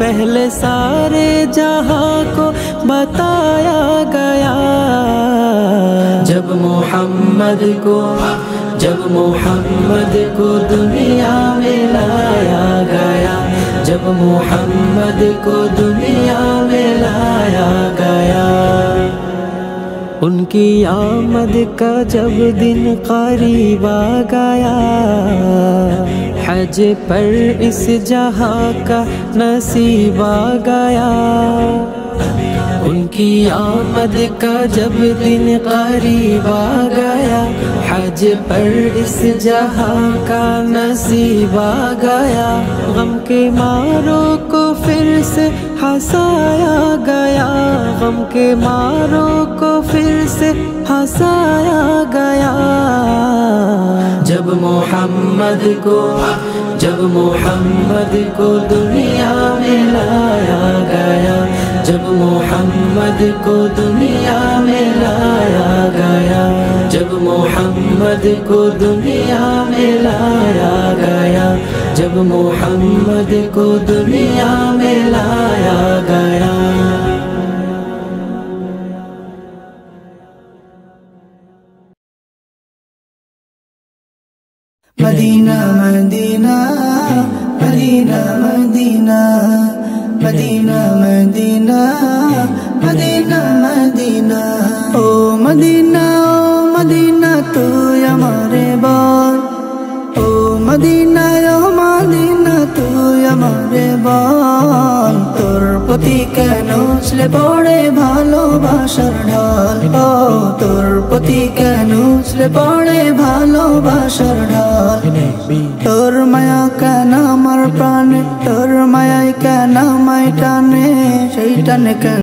पहले सारे जहां को बताया गया। जब मोहम्मद को दुनिया में लाया गया, जब मोहम्मद को दुनिया में लाया गया। उनकी आमद का जब दिन करीब आ गया, हज पर इस जहां का नसीब आ गया। उनकी आमद का जब दिन करीब आ गया, हज पर इस जहां का नसीब आ गया। गम के मारों को फिर से हंसाया गया, गम के मारों को फिर से हंसाया गया। जब मोहम्मद को दुनिया में लाया गया, जब मोहम्मद को दुनिया में लाया गया, जब मोहम्मद को दुनिया में लाया गया, जब मोहम्मद को दुनिया में लाया गया। Madina Madina Madina Madina Madina Madina Madina Madina ओ मदीना तू हमारे बाल, ओ मदीना तू हमारे बाल। তোর প্রতি কেন উছলে পড়ে ভালোবাসার ঢাল, ও তোর প্রতি কেন উছলে পড়ে ভালোবাসার ঢাল। তোর মায়া কেন আমার প্রাণে, তোর মায়াই কেন আমায় টানে, সেই টানে কেন